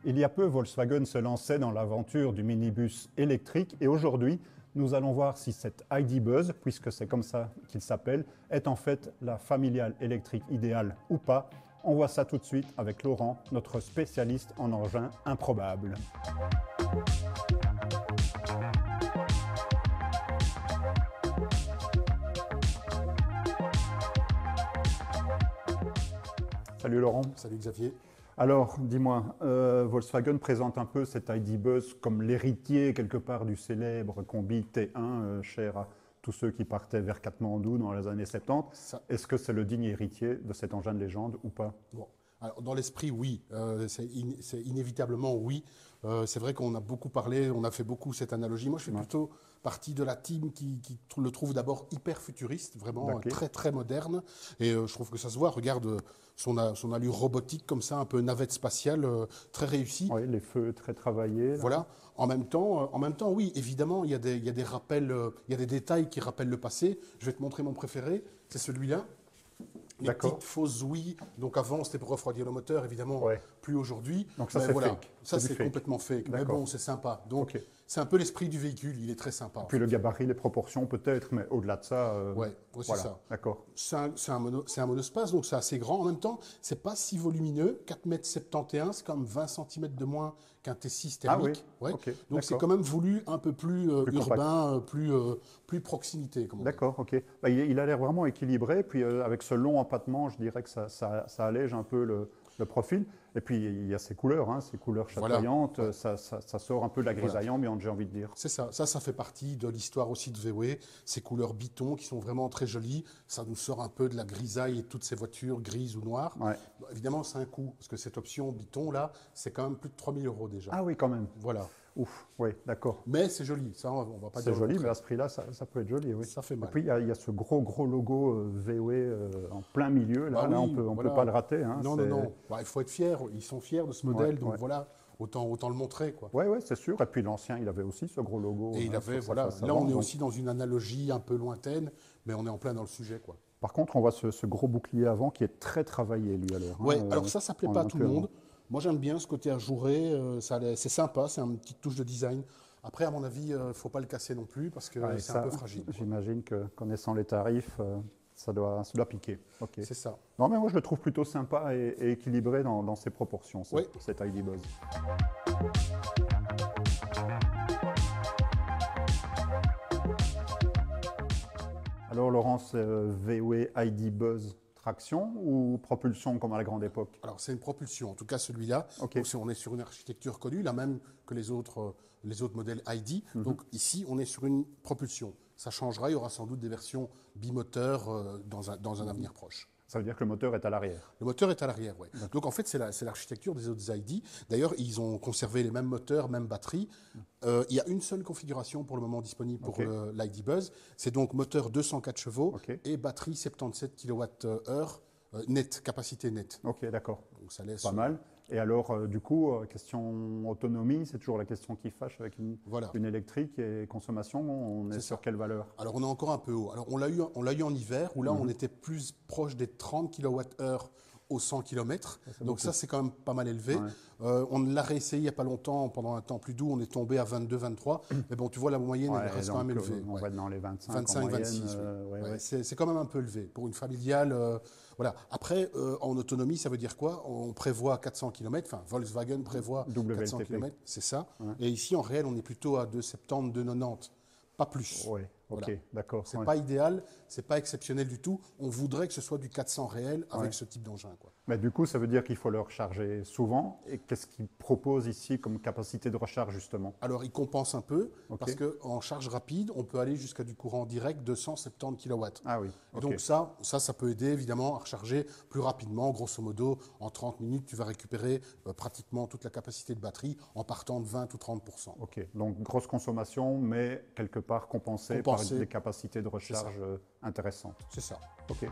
Il y a peu, Volkswagen se lançait dans l'aventure du minibus électrique et aujourd'hui, nous allons voir si cette ID Buzz, puisque c'est comme ça qu'il s'appelle, est en fait la familiale électrique idéale ou pas. On voit ça tout de suite avec Laurent, notre spécialiste en engins improbables. Salut Laurent. Salut Xavier. Alors, dis-moi, Volkswagen présente un peu cette ID Buzz comme l'héritier quelque part du célèbre combi T1, cher à tous ceux qui partaient vers Katmandou dans les années 70. Est-ce que c'est le digne héritier de cet engin de légende ou pas? Bon. Alors, dans l'esprit, oui. C'est inévitablement oui. C'est vrai qu'on a beaucoup parlé, on a fait beaucoup cette analogie. Moi, je fais plutôt partie de la team qui le trouve d'abord hyper futuriste, vraiment très très moderne. Et je trouve que ça se voit. Regarde son allure robotique comme ça, un peu navette spatiale, très réussie. Oui, les feux très travaillés. Là. Voilà. En même temps, oui, évidemment, il y a des rappels, il y a des détails qui rappellent le passé. Je vais te montrer mon préféré. C'est celui-là. Les petites fausses ouïes. Donc avant, c'était pour refroidir le moteur, évidemment, plus aujourd'hui. Donc ça, c'est fake. Ça, c'est complètement fake. Mais bon, c'est sympa. Donc, c'est un peu l'esprit du véhicule. Il est très sympa. Puis le gabarit, les proportions, peut-être, mais au-delà de ça. C'est voilà. ça. D'accord. C'est un monospace, donc c'est assez grand. En même temps, c'est pas si volumineux. 4,71 m, c'est quand même 20 cm de moins qu'un T6 thermique. Ah oui. Donc c'est quand même voulu un peu plus urbain, plus proximité. D'accord, ok. Bah, il a l'air vraiment équilibré. Puis avec ce long empattement, je dirais que ça allège un peu le profil. Et puis il y a ces couleurs chatoyantes. Voilà. Ça sort un peu de la grisaille ambiante, j'ai envie de dire. C'est ça. Ça fait partie de l'histoire aussi de VW. Ces couleurs biton qui sont vraiment très jolies. Ça nous sort un peu de la grisaille et de toutes ces voitures grises ou noires. Ouais. Bon, évidemment, c'est un coût. Parce que cette option biton, là, c'est quand même plus de 3 000 € déjà. Ah oui, quand même. Voilà. Ouf, oui, d'accord. Mais c'est joli, ça on va pas dire. C'est joli, mais à ce prix-là, ça peut être joli, oui. Ça fait mal. Et puis il y a ce gros logo VW en plein milieu, là, on peut pas le rater. Hein, non. Bah, il faut être fier, ils sont fiers de ce modèle, donc voilà, autant le montrer, quoi. Oui, c'est sûr. Et puis l'ancien, il avait aussi ce gros logo. Et il avait, voilà, là on est aussi dans une analogie un peu lointaine, mais on est en plein dans le sujet, quoi. Par contre, on voit ce gros bouclier avant qui est très travaillé, lui, alors. Oui, alors ça plaît pas à tout le monde. Moi, j'aime bien ce côté ajouré, c'est sympa, c'est une petite touche de design. Après, à mon avis, il ne faut pas le casser non plus parce que c'est un peu fragile. J'imagine que, connaissant les tarifs, ça doit piquer. Okay. C'est ça. Non, mais moi, je le trouve plutôt sympa et équilibré dans ses proportions, cette ID Buzz. Alors, Laurence, VW ID Buzz traction ou propulsion comme à la grande époque? Alors c'est une propulsion, en tout cas celui-là. Donc, on est sur une architecture connue, la même que les autres modèles ID. Donc ici, on est sur une propulsion. Ça changera, il y aura sans doute des versions bimoteurs dans un avenir proche. Ça veut dire que le moteur est à l'arrière? Le moteur est à l'arrière, oui. Donc en fait, c'est l'architecture des autres ID. D'ailleurs, ils ont conservé les mêmes moteurs, même batterie. Il y a une seule configuration pour le moment disponible pour l'ID Buzz. C'est donc moteur 204 chevaux et batterie 77 kWh net, capacité nette. Ok, d'accord. Donc ça laisse... Pas mal. Et alors, du coup, question autonomie, c'est toujours la question qui fâche avec une électrique et consommation. On est sur quelle valeur? Alors, on est encore un peu haut. Alors, on l'a eu en hiver, où là, on était plus proche des 30 kWh au 100 km. Donc ça, c'est quand même pas mal élevé. On l'a réessayé il n'y a pas longtemps, pendant un temps plus doux. On est tombé à 22, 23. Mais bon, tu vois, la moyenne, elle reste quand même élevée. On va être dans les 25, 25, 26. C'est quand même un peu élevé. Pour une familiale, voilà. Après, en autonomie, ça veut dire quoi? On prévoit 400 km. Enfin, Volkswagen prévoit 400 km. C'est ça. Et ici, en réel, on est plutôt à 2,70, 2,90. Pas plus. Oui, ok, voilà. D'accord. C'est pas idéal, c'est pas exceptionnel du tout. On voudrait que ce soit du 400 réel avec ce type d'engin, quoi. Mais du coup, ça veut dire qu'il faut le recharger souvent. Et qu'est-ce qu'il propose ici comme capacité de recharge, justement? Alors, il compense un peu, parce qu'en charge rapide, on peut aller jusqu'à du courant direct de 170 kW. Ah oui. Et donc ça peut aider évidemment à recharger plus rapidement. Grosso modo, en 30 minutes, tu vas récupérer pratiquement toute la capacité de batterie en partant de 20 ou 30%. Ok, donc grosse consommation, mais quelque part compensée par des capacités de recharge intéressantes. C'est ça. Ok.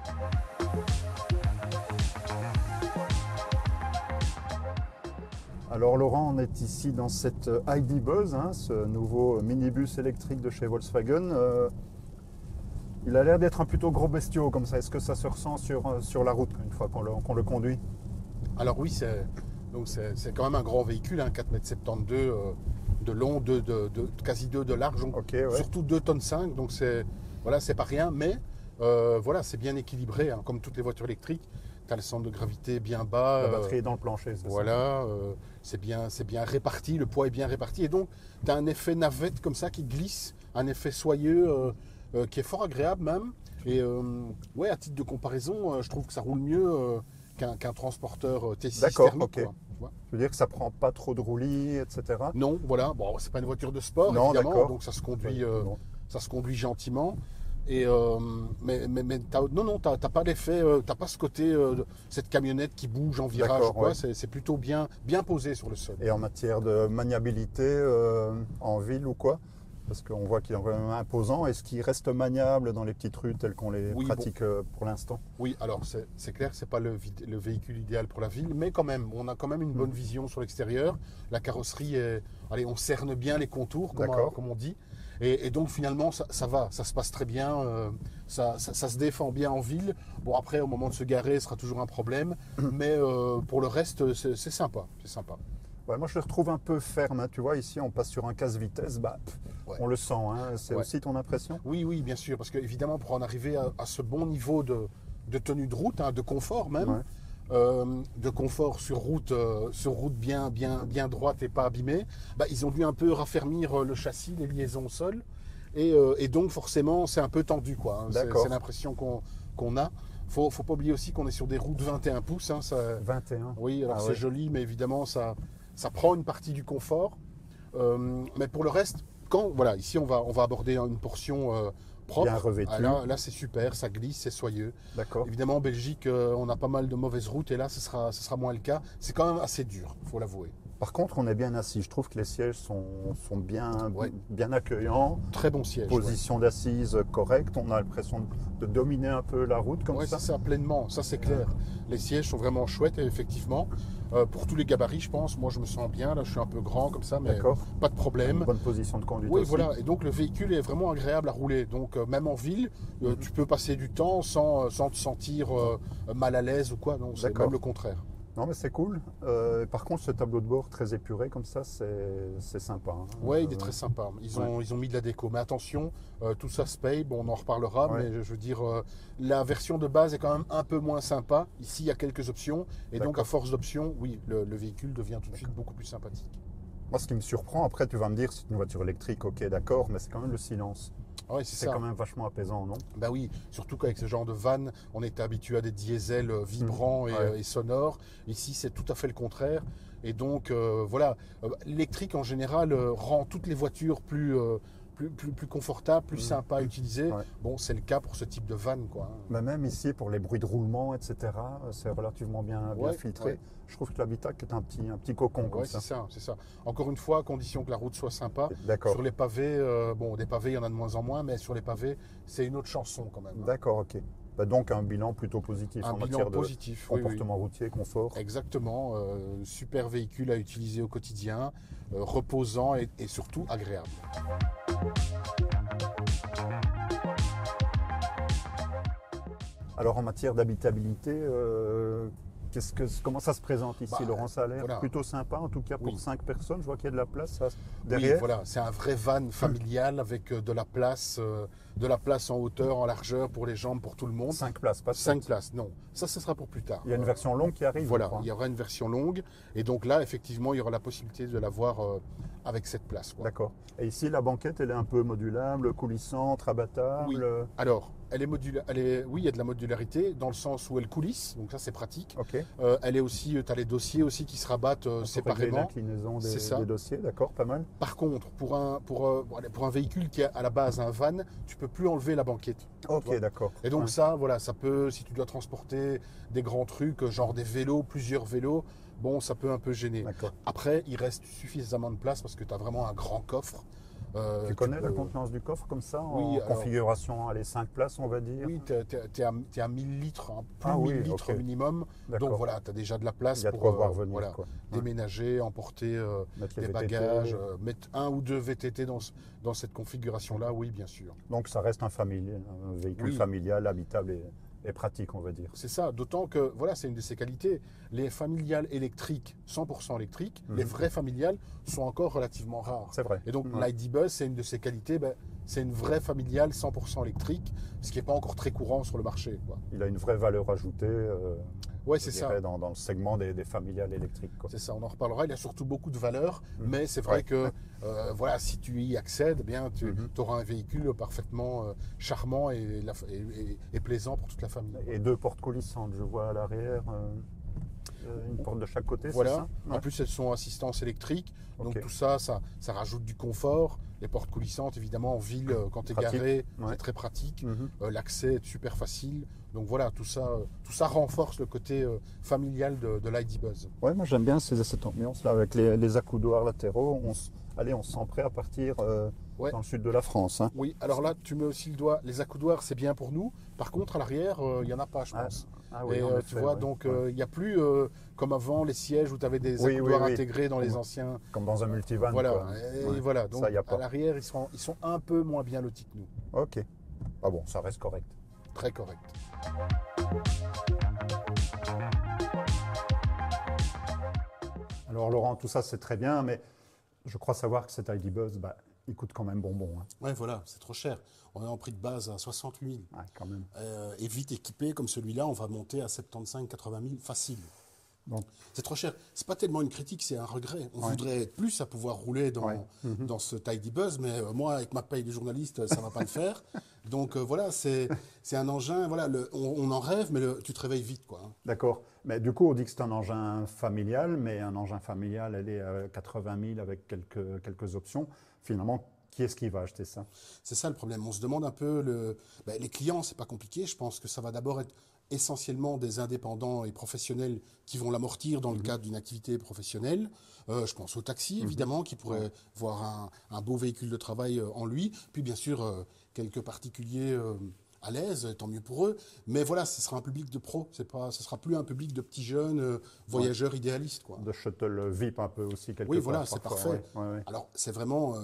Alors Laurent, on est ici dans cette ID Buzz, ce nouveau minibus électrique de chez Volkswagen. Il a l'air d'être un plutôt gros bestiau comme ça. Est-ce que ça se ressent sur la route une fois qu'on le conduit? Alors oui, Donc c'est quand même un grand véhicule, hein, 4,72 m de long, quasi 2 de large, donc Ok, ouais. surtout 2,5 tonnes, donc voilà, c'est pas rien, mais voilà, c'est bien équilibré, hein, comme toutes les voitures électriques. Tu as le centre de gravité bien bas. La batterie est dans le plancher, c'est ça? Voilà, c'est bien réparti, le poids est bien réparti. Et donc, tu as un effet navette comme ça qui glisse, un effet soyeux qui est fort agréable même. Et ouais, à titre de comparaison, je trouve que ça roule mieux qu'un transporteur T6 D'accord, thermique, ok. quoi, tu vois. Je veux dire que ça prend pas trop de roulis, etc. Non, voilà. Bon, c'est pas une voiture de sport, Non, évidemment, d'accord. donc Bon. ça se conduit gentiment. Et mais t'as pas l'effet, t'as pas ce côté, cette camionnette qui bouge en virage D'accord, ou quoi. ouais. C'est plutôt bien posé sur le sol. Et en matière de maniabilité en ville ou quoi? Parce qu'on voit qu'il est quand même imposant. Est-ce qu'il reste maniable dans les petites rues telles qu'on les Oui, pratique pour l'instant? Oui, alors c'est clair, c'est pas le véhicule idéal pour la ville, mais quand même, on a quand même une bonne vision sur l'extérieur. La carrosserie allez, on cerne bien les contours, D'accord. comme on dit. Et donc finalement, ça va, ça se passe très bien, ça se défend bien en ville. Bon, après, au moment de se garer, ce sera toujours un problème, mais pour le reste, c'est sympa, c'est sympa. Ouais, moi, je le retrouve un peu ferme, hein. Tu vois, ici, on passe sur un casse-vitesse, Ouais. on le sent, hein. C'est Ouais. aussi ton impression? Oui, oui, bien sûr, parce qu'évidemment, pour en arriver à ce bon niveau de tenue de route, hein, de confort même, Ouais. de confort sur route bien droite et pas abîmée, ils ont dû un peu raffermir le châssis, les liaisons au sol, et donc forcément c'est un peu tendu, quoi, hein. D'accord. C'est l'impression qu'on a. Faut pas oublier aussi qu'on est sur des routes 21 pouces, hein, 21. oui, alors Ah c'est ouais. joli, mais évidemment ça prend une partie du confort. Mais pour le reste, voilà, ici on va aborder une portion propre. Bien revêtu. Ah, là c'est super, ça glisse, c'est soyeux. D'accord. Évidemment, en Belgique, on a pas mal de mauvaises routes et là, ce sera moins le cas. C'est quand même assez dur, il faut l'avouer. Par contre, on est bien assis. Je trouve que les sièges sont bien, Ouais. bien accueillants. Très bon siège. Position d'assise correcte. On a l'impression de dominer un peu la route comme Ouais, ça. c'est ça, pleinement, ça c'est clair. Les sièges sont vraiment chouettes et effectivement, pour tous les gabarits, je pense, moi je me sens bien. Là, je suis un peu grand comme ça, mais D'accord. pas de problème. Une bonne position de conduite Oui, aussi. voilà. Et donc le véhicule est vraiment agréable à rouler. Donc même en ville, tu peux passer du temps sans te sentir mal à l'aise ou quoi. Non, c'est D'accord. même le contraire. Non, mais c'est cool. Par contre, ce tableau de bord très épuré comme ça, c'est sympa, hein. Ouais, il est très sympa. Ils ont mis de la déco. Mais attention, tout ça se paye. Bon, on en reparlera, Ouais. mais je veux dire, la version de base est quand même un peu moins sympa. Ici, il y a quelques options. Et donc, D'accord. à force d'options, oui, le véhicule devient tout de suite beaucoup plus sympathique. Moi, ce qui me surprend, après, tu vas me dire, c'est une voiture électrique, ok, d'accord, mais c'est quand même le silence. Ouais, c'est C'est ça. quand même vachement apaisant, non? Bah oui, surtout qu'avec ce genre de van, on était habitué à des diesels vibrants Ouais. et sonores. Ici, c'est tout à fait le contraire. Et donc, voilà, l'électrique en général rend toutes les voitures plus confortables, plus sympas à utiliser. Ouais. Bon, c'est le cas pour ce type de van, quoi, hein. Mais même ici, pour les bruits de roulement, etc., c'est relativement bien Ouais, filtré. ouais. Je trouve que l'habitacle est un petit cocon comme Ouais, ça. c'est ça. Encore une fois, à condition que la route soit sympa. D'accord. Sur les pavés, bon, des pavés, il y en a de moins en moins, mais sur les pavés, c'est une autre chanson quand même, hein. D'accord, ok. Donc un bilan plutôt positif Un en bilan matière de positif, oui, oui. comportement routier, confort. Exactement, super véhicule à utiliser au quotidien, reposant et surtout agréable. Alors en matière d'habitabilité, comment ça se présente ici, Bah, Laurent? Ça a l'air voilà. plutôt sympa, en tout cas pour Oui. 5 personnes. Je vois qu'il y a de la place ça, Oui, derrière. voilà, c'est un vrai van familial avec de la place en hauteur, en largeur pour les jambes, pour tout le monde. 5 places, pas 5 7. places, non. Ça, ce sera pour plus tard. Il y a une version longue qui arrive, je Voilà, crois. il y aura une version longue. Et donc là, effectivement, il y aura la possibilité de l'avoir avec cette place, quoi. D'accord. Et ici, la banquette, elle est un peu modulable, coulissante, rabattable. Oui. Alors, elle est oui, il y a de la modularité dans le sens où elle coulisse, donc ça c'est pratique. Ok. Elle est aussi, tu as les dossiers aussi qui se rabattent Pour régler séparément. l'inclinaison C'est ça. des dossiers, d'accord, pas mal. Par contre, pour un véhicule qui est à la base un van, tu peux plus enlever la banquette. Ok, vois. d'accord. Et donc Ouais. ça, voilà, ça peut, si tu dois transporter des grands trucs, genre des vélos, plusieurs vélos, bon, ça peut un peu gêner. D'accord. Après, il reste suffisamment de place parce que tu as vraiment un grand coffre. Tu connais la peux- contenance du coffre comme ça, Oui, en alors- configuration, allez, 5 places, on va dire. Oui, t'es à 1000 litres, hein, plus Ah de oui, 1000 litres ok. minimum. D'accord. Donc voilà, tu as déjà de la place Il y a de pour quoi voir venir, voilà, quoi. déménager, emporter Mettre les des VTT. bagages, mettre un ou deux VTT dans cette configuration-là, oui, bien sûr. Donc ça reste un véhicule Oui. familial, habitable Et pratique, on va dire. C'est ça, d'autant que voilà, c'est une de ses qualités. Les familiales électriques, 100% électriques, les vraies familiales sont encore relativement rares. C'est vrai. Et donc Ouais. l'ID Buzz, c'est une de ses qualités, c'est une vraie familiale 100% électrique, ce qui n'est pas encore très courant sur le marché, quoi. Il a une vraie valeur ajoutée, Ouais, je c'est ça. dirais, dans le segment des familiales électriques, quoi. C'est ça, on en reparlera. Il a surtout beaucoup de valeur, Mhm. mais c'est vrai Ouais. que voilà, si tu y accèdes, eh bien, tu Mhm. auras un véhicule parfaitement charmant et plaisant pour toute la famille. Et 2 portes coulissantes, je vois à l'arrière, une porte de chaque côté, c'est Voilà. ça? En plus, elles sont assistance électrique. Donc Ok. tout ça, ça rajoute du confort. Les portes coulissantes, évidemment, en ville, quand tu es Pratique. garé, Ouais. c'est très pratique. Mhm. L'accès est super facile. Donc voilà, tout ça renforce le côté familial de l'ID Buzz. Ouais, moi j'aime bien cette ambiance-là avec les accoudoirs latéraux. Allez, on se sent prêt à partir Ouais. dans le sud de la France, hein. Oui, alors là, tu mets aussi le doigt. Les accoudoirs, c'est bien pour nous. Par contre, à l'arrière, il n'y en a pas, je pense. Ah oui, Et en tu effet, vois, ouais. donc Ouais. il n'y a plus comme avant les sièges où tu avais des Oui, accoudoirs oui. intégrés dans les Comme- anciens. Comme dans un multivan, Voilà, quoi. et Ouais. voilà. Donc Ça, y a pas. à l'arrière, ils sont un peu moins bien lotis que nous. Ok. Ah bon, ça reste correct. Très correct. Alors Laurent, tout ça c'est très bien, mais je crois savoir que cet ID Buzz, il coûte quand même bonbon, hein. Ouais, voilà, c'est trop cher. On est en prix de base à 68 000. Ouais, quand même. Et vite équipé comme celui-là, on va monter à 75-80 000 facile. Donc, C'est trop cher. C'est pas tellement une critique, c'est un regret. On Ouais. voudrait être plus à pouvoir rouler dans, Ouais. dans ce Tidy Buzz, mais moi, avec ma paye de journaliste, ça va pas le faire. Donc voilà, c'est un engin. Voilà, on en rêve, mais tu te réveilles vite, quoi. d'accord. Mais du coup, on dit que c'est un engin familial, mais un engin familial, elle est à 80 000 avec quelques options. Finalement, qui est-ce qui va acheter ça? C'est ça le problème. On se demande un peu les clients, c'est pas compliqué. Je pense que ça va d'abord être essentiellement des indépendants et professionnels qui vont l'amortir dans le cadre d'une activité professionnelle. Je pense au taxi, évidemment, qui pourrait voir un beau véhicule de travail en lui. Puis, bien sûr, quelques particuliers à l'aise, tant mieux pour eux. Mais voilà, ce sera un public de pros. Ce sera plus un public de petits jeunes voyageurs idéalistes, quoi. De shuttle VIP un peu aussi, quelque Oui, part. voilà, c'est parfois, parfait. ouais, ouais. Alors, c'est vraiment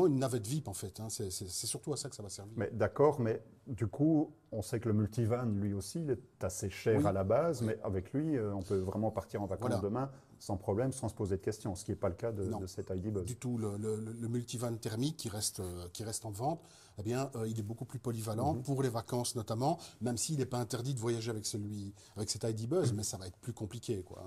une navette VIP, en fait, hein. C'est surtout à ça que ça va servir. Mais d'accord, mais du coup, on sait que le multivan, lui aussi, il est assez cher Oui. à la base, Oui. mais avec lui, on peut vraiment partir en vacances Voilà. demain sans problème, sans se poser de questions, ce qui n'est pas le cas Non. de cet ID Buzz. Du tout. Le multivan thermique qui reste en vente, eh bien, il est beaucoup plus polyvalent pour les vacances notamment, même s'il n'est pas interdit de voyager avec cet ID Buzz, mais ça va être plus compliqué, quoi.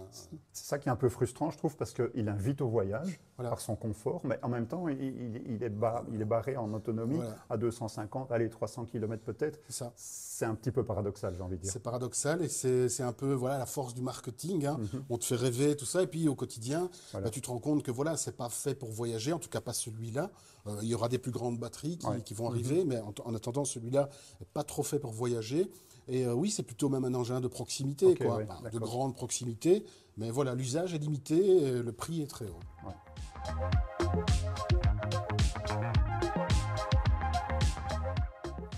C'est ça qui est un peu frustrant, je trouve, parce qu'il invite au voyage Voilà. par son confort, mais en même temps, il est barré en autonomie Voilà. à 250, allez, 300 km peut-être. C'est ça. C'est un petit peu paradoxal, j'ai envie de dire. C'est paradoxal et c'est un peu voilà la force du marketing, hein. On te fait rêver tout ça et puis au quotidien, Voilà. tu te rends compte que voilà c'est pas fait pour voyager, en tout cas pas celui-là. Il y aura des plus grandes batteries qui vont arriver, mais en attendant celui-là n'est pas trop fait pour voyager. Et oui, c'est plutôt même un engin de proximité, Ok, quoi. ouais, Enfin, de d'accord. grande proximité, mais voilà l'usage est limité, et le prix est très haut. Ouais.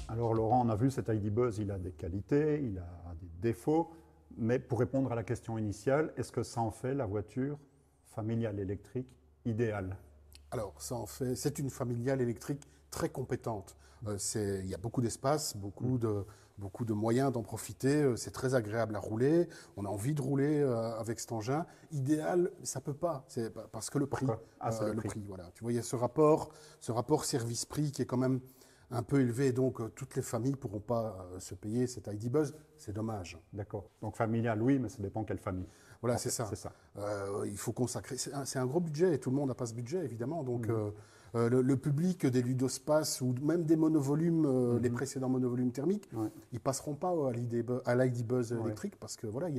Alors Laurent, on a vu cet ID Buzz, il a des qualités, il a des défauts, mais pour répondre à la question initiale, est-ce que ça en fait la voiture familiale électrique idéale? Alors, ça en fait, c'est une familiale électrique très compétente. Il y a beaucoup d'espace, beaucoup de moyens d'en profiter. C'est très agréable à rouler. On a envie de rouler avec cet engin. Idéal, ça peut pas. Parce que le prix. Pourquoi? Ah, c'est le prix. Voilà. Tu vois, il y a ce rapport service-prix qui est quand même un peu élevé. Donc, toutes les familles pourront pas se payer cet ID Buzz. C'est dommage. D'accord. Donc familiale, oui, mais ça dépend quelle famille. Voilà, En c'est fait, ça. C'est ça. Il faut consacrer. C'est un gros budget et tout le monde n'a pas ce budget, évidemment. Donc, le public des ludospaces ou même des monovolumes, les précédents monovolumes thermiques, Ouais. ils passeront pas à l'ID Buzz électrique parce que voilà, il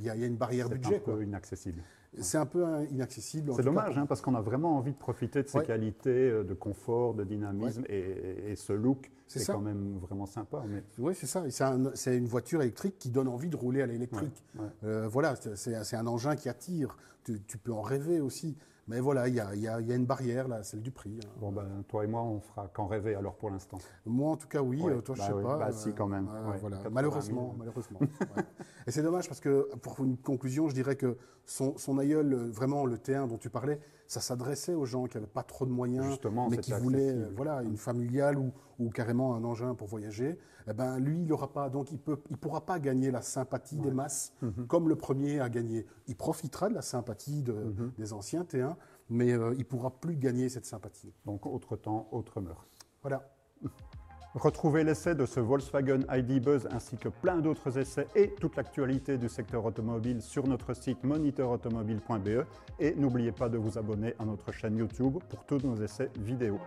y a une barrière C'est budget, un peu quoi. inaccessible. C'est un peu inaccessible. en C'est tout cas, dommage, hein, parce qu'on a vraiment envie de profiter de ces Ouais. qualités de confort, de dynamisme, et ce look C'est est ça. quand même vraiment sympa. Mais Oui, c'est ça. Et c'est une voiture électrique qui donne envie de rouler à l'électrique. Ouais, ouais. Voilà, c'est un engin qui attire. Tu peux en rêver aussi. Mais voilà, il y a une barrière, là, celle du prix, hein. Bon, ben, toi et moi, on fera qu'en rêver alors pour l'instant. Moi, en tout cas, oui. Ouais, Toi, je bah sais oui, pas. bah si, quand même. Ouais, Voilà. 80 000. Malheureusement. Ouais. Et c'est dommage parce que, pour une conclusion, je dirais que son aïeul, vraiment le T1 dont tu parlais, ça s'adressait aux gens qui n'avaient pas trop de moyens, Justement, mais c'était qui voulaient accessible. voilà, une familiale ou carrément un engin pour voyager. Eh ben, lui, il n'aura pas, donc il pourra pas gagner la sympathie des masses comme le premier a gagné. Il profitera de la sympathie des anciens T1, mais il ne pourra plus gagner cette sympathie. Donc, autre temps, autre mœurs. Voilà. Retrouvez l'essai de ce Volkswagen ID Buzz ainsi que plein d'autres essais et toute l'actualité du secteur automobile sur notre site monitorautomobile.be et n'oubliez pas de vous abonner à notre chaîne YouTube pour tous nos essais vidéo.